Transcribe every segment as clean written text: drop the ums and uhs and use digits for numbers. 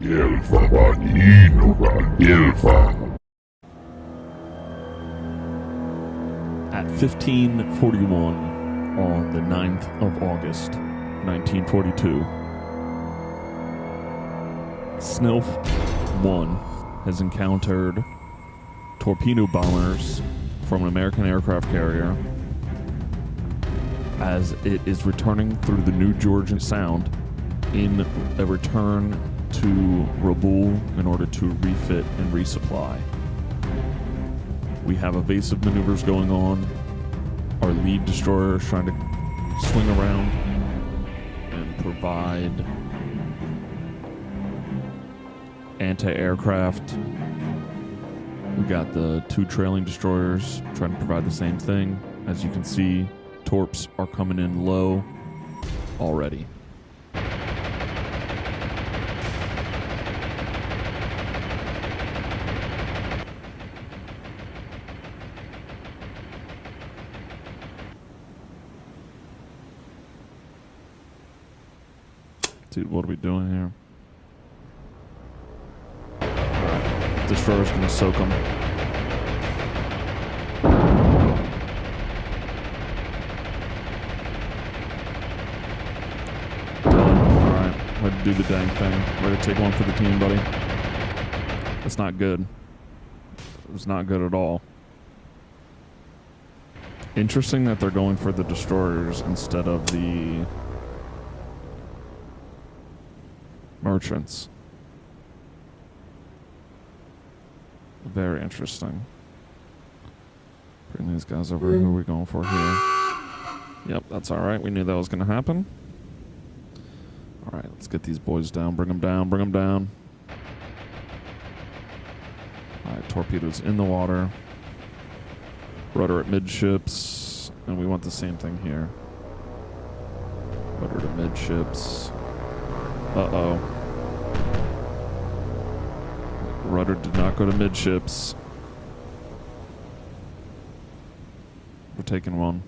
At 15:41 on the 9th of August, 1942, SLNF 1 has encountered torpedo bombers from an American aircraft carrier as it is returning through the New Georgian Sound in a return to Rabaul in order to refit and resupply. We have evasive maneuvers going on. Our lead destroyer is trying to swing around and provide anti-aircraft. We got the two trailing destroyers trying to provide the same thing. As you can see, torps are coming in low already. Dude, what are we doing here? Alright, destroyer's gonna soak them. Alright, way to do the dang thing. Way to take one for the team, buddy. That's not good. It's not good at all. Interesting that they're going for the destroyers instead of the merchants. Very interesting. Bring these guys over. Who are we going for here? Yep, that's alright. We knew that was going to happen. Alright, let's get these boys down. Bring them down. Bring them down. Alright, torpedoes in the water. Rudder at midships. And we want the same thing here. Rudder to midships. Uh-oh. Rudder did not go to midships. We're taking one.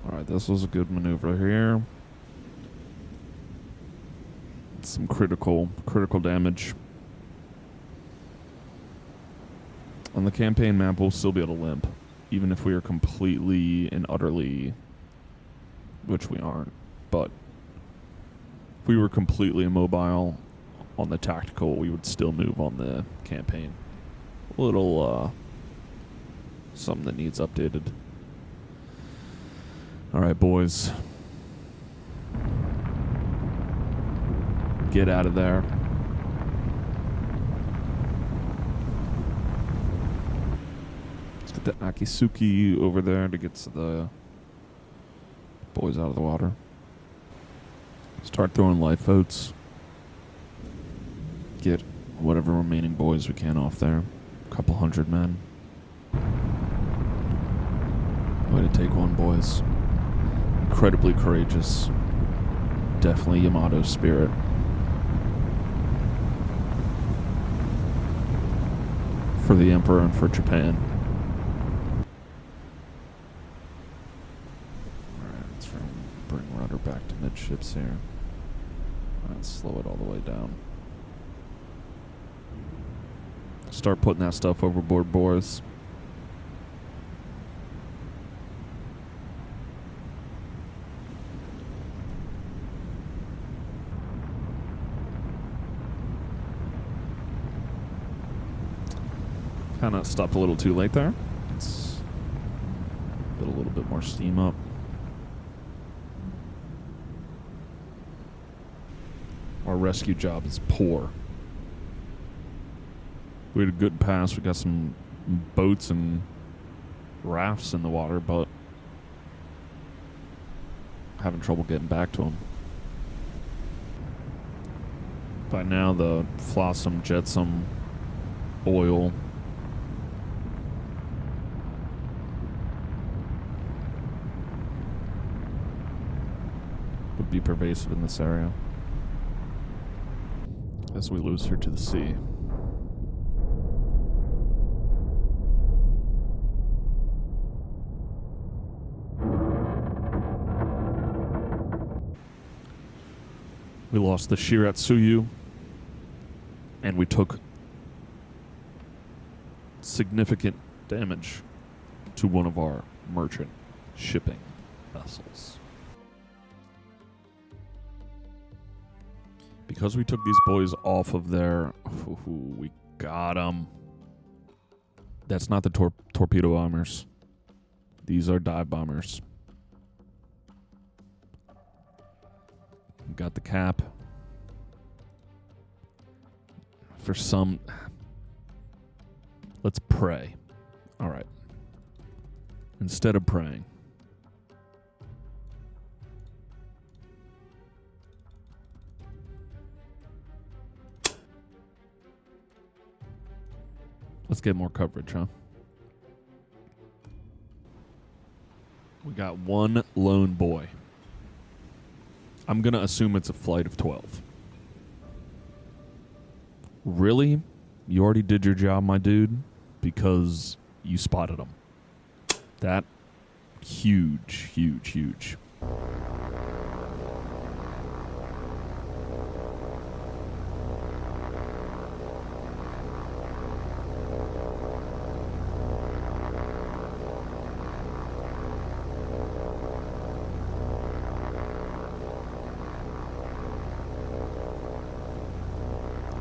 Alright, this was a good maneuver here. Some critical damage. On the campaign map, we'll still be able to limp. Even if we are completely and utterly... which we aren't, but if we were completely immobile on the tactical, we would still move on the campaign. A little, something that needs updated. Alright, boys. Get out of there. Let's get the Akisuki over there to get to the boys out of the water. Start throwing lifeboats. Get whatever remaining boys we can off there. A couple hundred men. Way to take one, boys. Incredibly courageous. Definitely Yamato spirit. For the Emperor and for Japan. Bring rudder back to midships here. Let's slow it all the way down. Start putting that stuff overboard, boys. Kind of stopped a little too late there. Let's put a little bit more steam up. Our rescue job is poor. We had a good pass. We got some boats and rafts in the water, but having trouble getting back to them. By now, the Flotsam Jetsam oil would be pervasive in this area as we lose her to the sea. We lost the Shiratsuyu, and we took significant damage to one of our merchant shipping vessels. Because we took these boys off of there, we got them. That's not the torpedo bombers. These are dive bombers. Got the cap. For some... Let's pray. All right. Instead of praying. Let's get more coverage, huh? We got one lone boy. I'm going to assume it's a flight of 12. Really? You already did your job, my dude? Because you spotted him. That huge, huge, huge.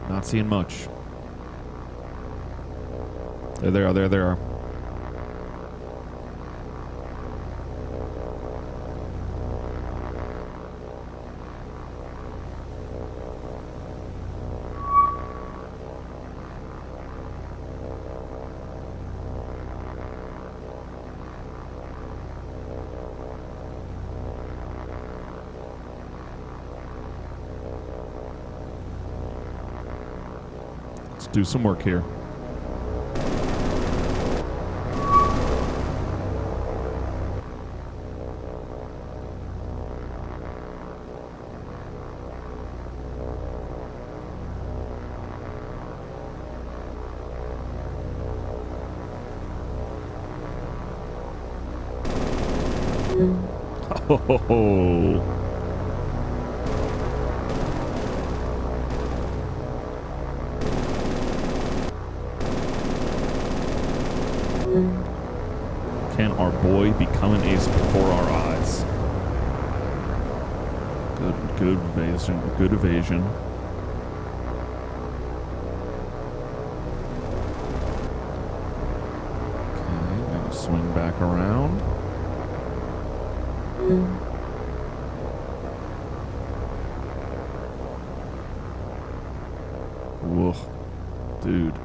Not seeing much. There they are, there they are. Let's do some work here. Oh. Can our boy become an ace before our eyes? Good evasion. Good evasion. Okay, maybe swing back around. Whoa, dude.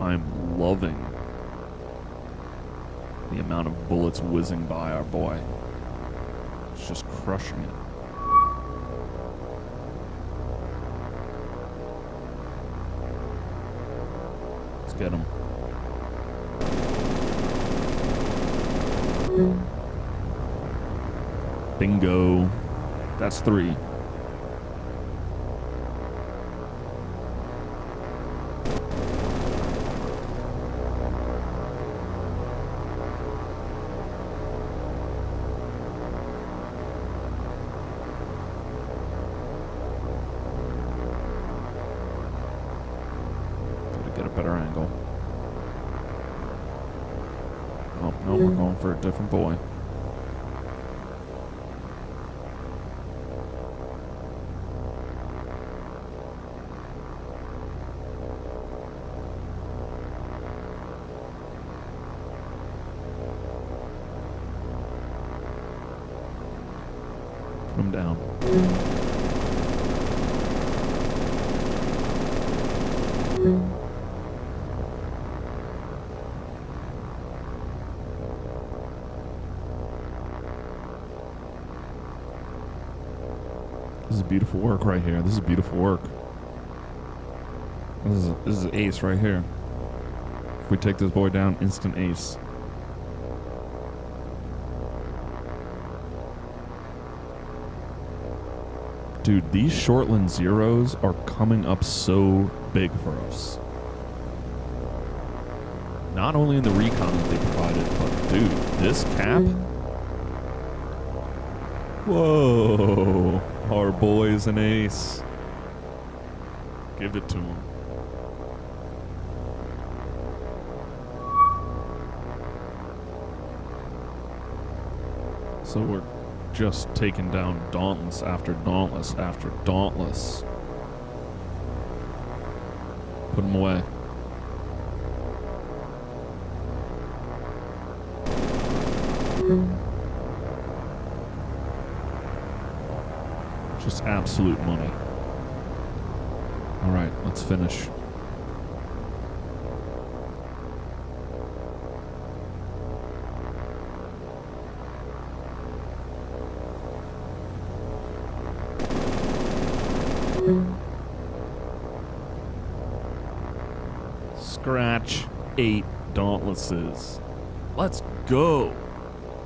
I'm loving the amount of bullets whizzing by our boy. It's just crushing it. Let's get him. Bingo. That's 3. Gotta get a better angle. Oh, no, we're going for a different boy. Put him down. This is beautiful work right here. This is beautiful work. This is ace right here. If we take this boy down, instant ace. Dude, these Shortland Zeros are coming up so big for us. Not only in the recon that they provided, but dude, this cap, Whoa. Our boy's an ace. Give it to him. So we're just taking down Dauntless after Dauntless after Dauntless. Put him away. Just absolute money. All right, let's finish. Scratch 8 Dauntlesses. Let's go.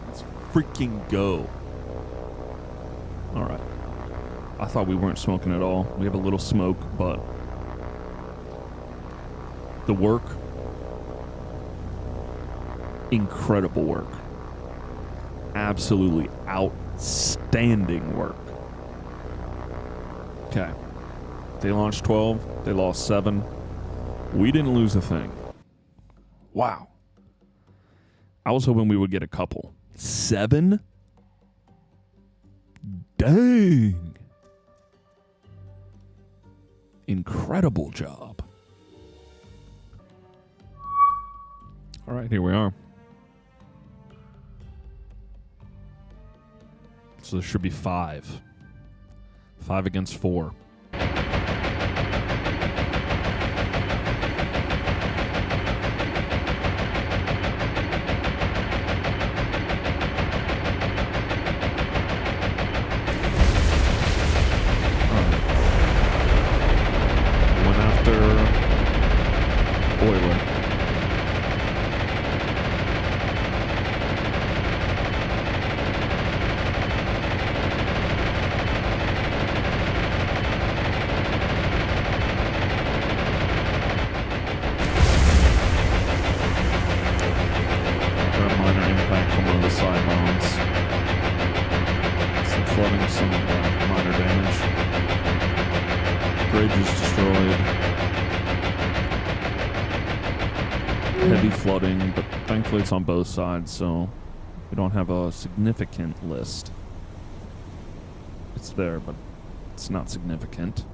Let's freaking go. All right. I thought we weren't smoking at all. We have a little smoke, but the work, incredible work. Absolutely outstanding work. Okay. They launched 12. They lost 7. We didn't lose a thing. Wow. I was hoping we would get a couple. 7? Dang. Incredible job. All right, here we are. So there should be 5. 5 against 4. Heavy flooding, but thankfully it's on both sides, so we don't have a significant list. It's there, but it's not significant.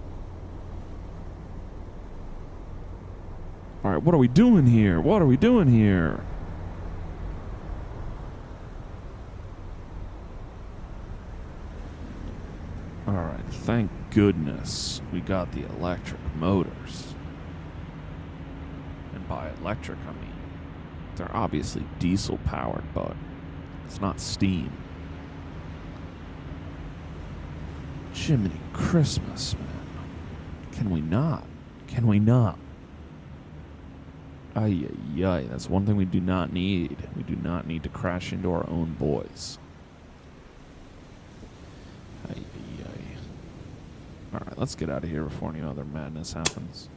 All right, what are we doing here? What are we doing here? All right, thank goodness we got the electric motors. By electric, I mean, they're obviously diesel powered, but it's not steam. Jiminy Christmas, man. Can we not? Can we not? Ay, ay, ay. That's one thing we do not need. We do not need to crash into our own boys. Ay, ay, ay. Alright, let's get out of here before any other madness happens.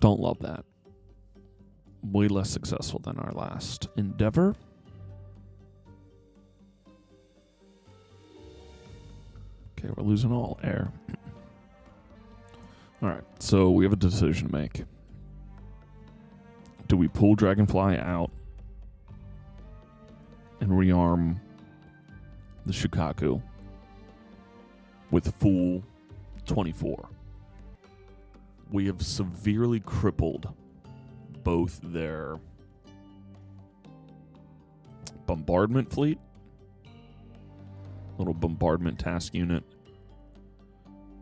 Don't love that. Way less successful than our last endeavor. Okay, we're losing all air. Alright, so we have a decision to make. Do we pull Dragonfly out and rearm the Shikaku with full 24? We have severely crippled both their bombardment fleet, little bombardment task unit,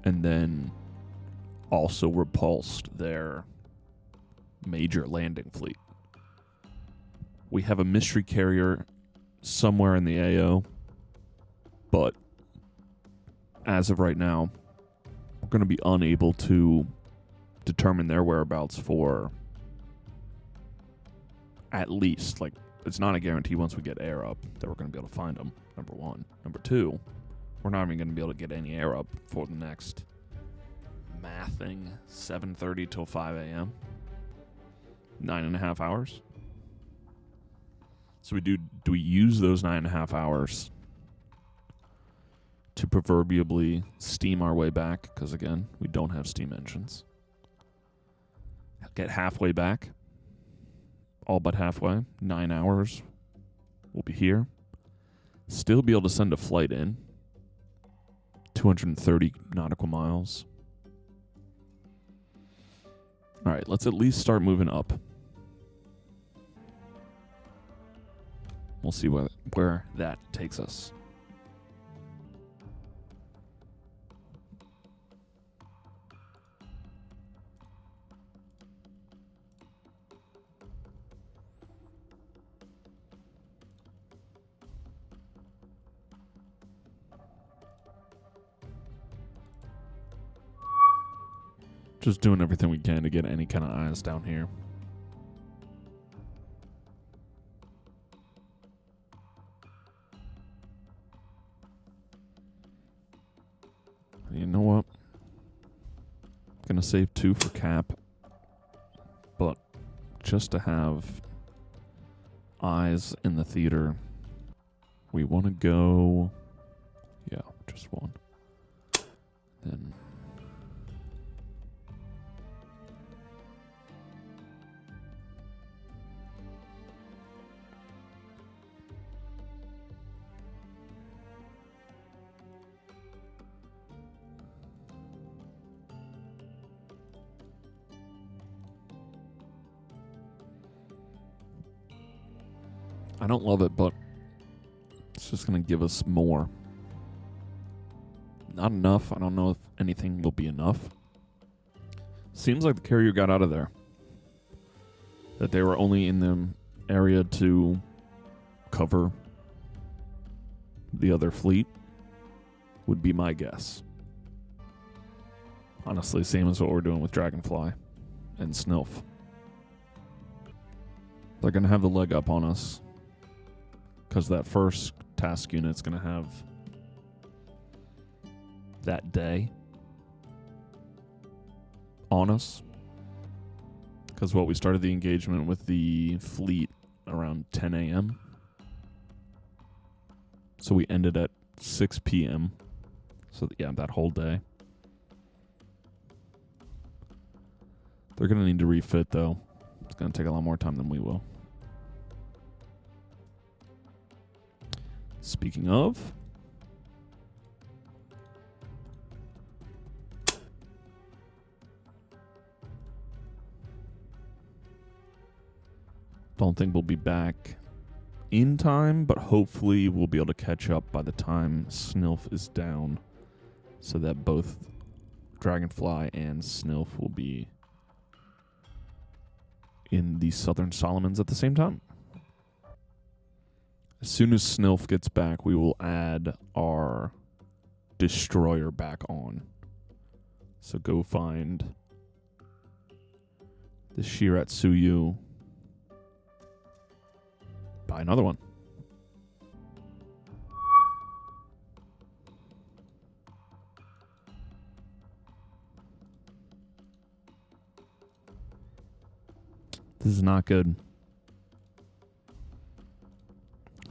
and then also repulsed their major landing fleet. We have a mystery carrier somewhere in the AO, but as of right now, we're going to be unable to determine their whereabouts for at least, like, it's not a guarantee once we get air up that we're going to be able to find them, number one. Number two, we're not even going to be able to get any air up for the next mathing 7:30 till 5 a.m. 9.5 hours. So do we use those 9.5 hours to proverbially steam our way back, because again, we don't have steam engines. Get halfway back, all but halfway, 9 hours, we'll be here. Still be able to send a flight in, 230 nautical miles. All right, let's at least start moving up. We'll see where that takes us. Just doing everything we can to get any kind of eyes down here. You know what? Gonna save 2 for cap. But just to have eyes in the theater, we want to go... Yeah, just 1. Then... I don't love it, but it's just going to give us more. Not enough. I don't know if anything will be enough. Seems like the carrier got out of there. That they were only in the area to cover the other fleet would be my guess. Honestly, same as what we're doing with Dragonfly and SLNF. They're going to have the leg up on us. Because that first task unit's going to have that day on us. Because we started the engagement with the fleet around 10 a.m. So we ended at 6 p.m. So yeah, that whole day. They're going to need to refit, though. It's going to take a lot more time than we will. Speaking of, don't think we'll be back in time, but hopefully we'll be able to catch up by the time SLNF is down so that both Dragonfly and SLNF will be in the Southern Solomons at the same time. As soon as SLNF gets back, we will add our destroyer back on. So go find the Shiratsuyu. Buy another one. This is not good.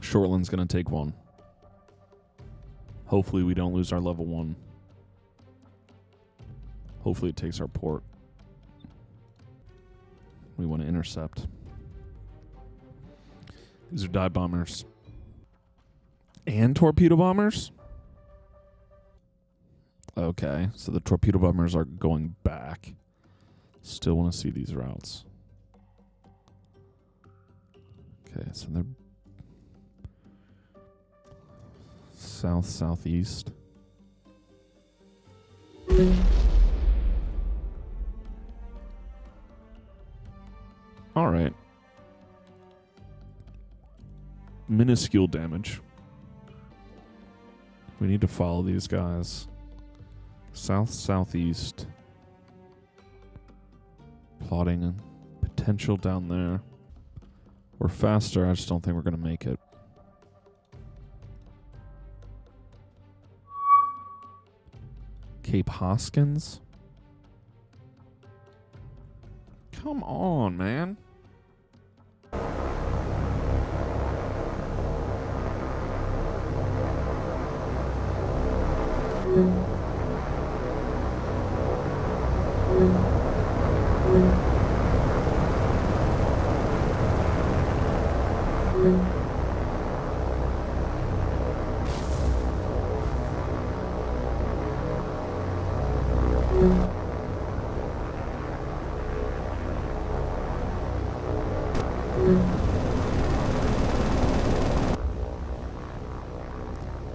Shortland's going to take 1. Hopefully we don't lose our level 1. Hopefully it takes our port. We want to intercept. These are dive bombers. And torpedo bombers? Okay, so the torpedo bombers are going back. Still want to see these routes. Okay, so they're south-southeast. All right. Minuscule damage. We need to follow these guys. South-southeast. Plotting a potential down there. We're faster. I just don't think we're going to make it. Cape Hoskins? Come on, man.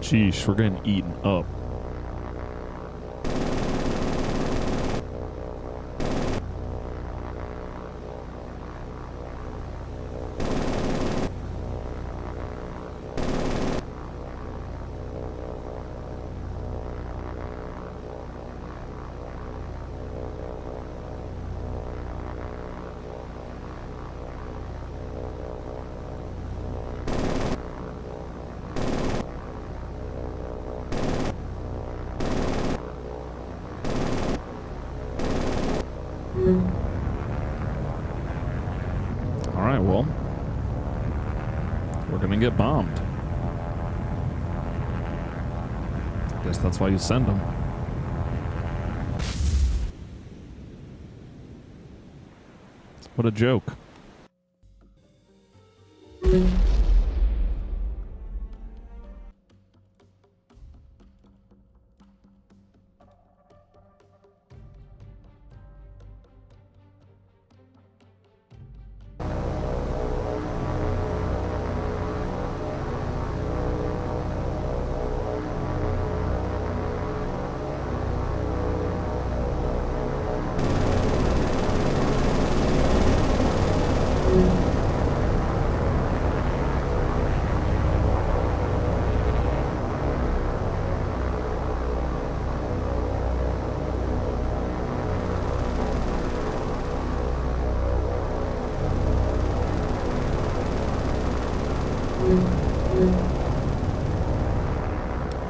Sheesh, we're getting eaten up. Alright, well, we're gonna get bombed. I guess that's why you send them. What a joke.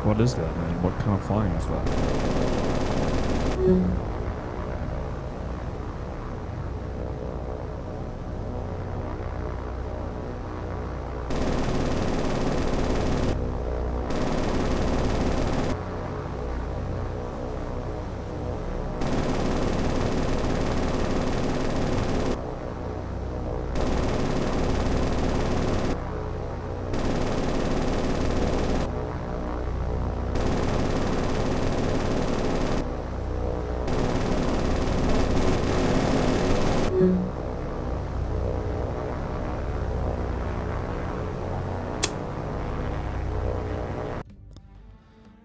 What is that, man? What kind of flying is that?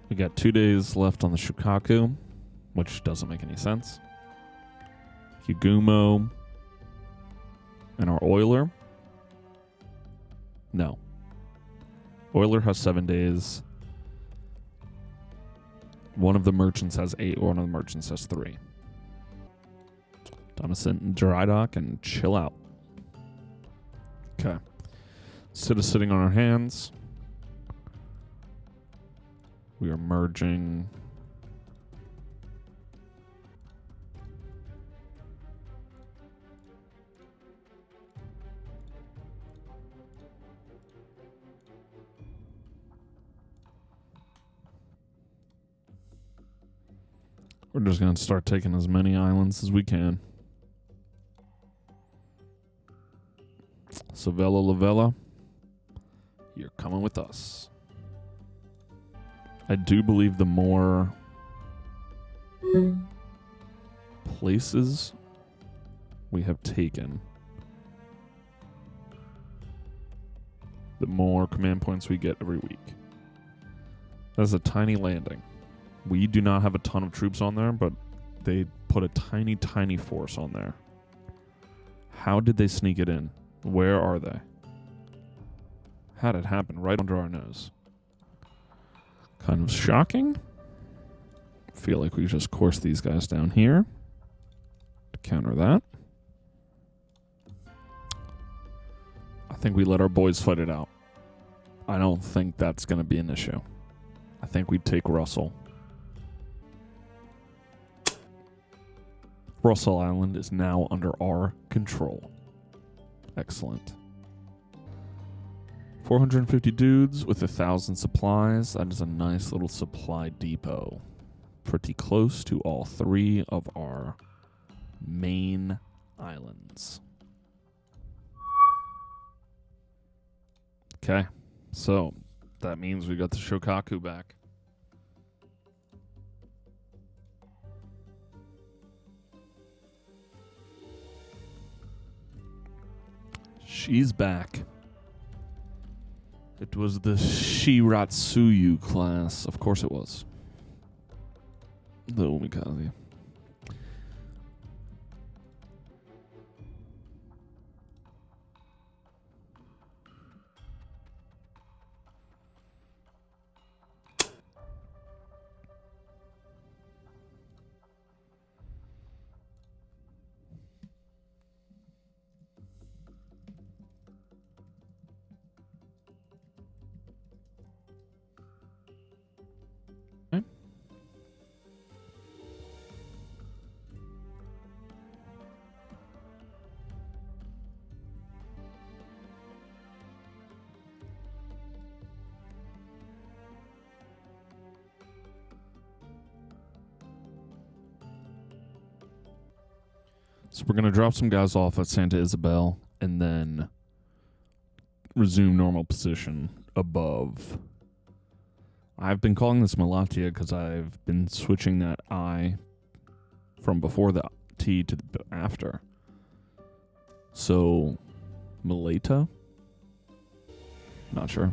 We got 2 days left on the Shukaku, which doesn't make any sense. Hugumo and our Oiler. No. Oiler has 7 days. One of the merchants has 8, one of the merchants has 3. Time to sit in dry dock and chill out. Okay. Instead of sitting on our hands, we are merging. We're just going to start taking as many islands as we can. Savella Lavella, you're coming with us. I do believe the more places we have taken, the more command points we get every week. That's a tiny landing. We do not have a ton of troops on there, but they put a tiny, tiny force on there. How did they sneak it in? Where are they? How'd it happen right under our nose? Kind of shocking. Feel like we just course these guys down here to counter that. I think we let our boys fight it out. I don't think that's going to be an issue. I think we take Russell. Russell Island is now under our control. Excellent. 450 dudes with 1,000 supplies. That is a nice little supply depot. Pretty close to all 3 of our main islands. Okay, so that means we got the Shokaku back. She's back. It was the Shiratsuyu class. Of course it was. The Omikaze. So we're going to drop some guys off at Santa Isabel and then resume normal position above. I've been calling this Malatia because I've been switching that I from before the T to the after. So, Maleta? Not sure.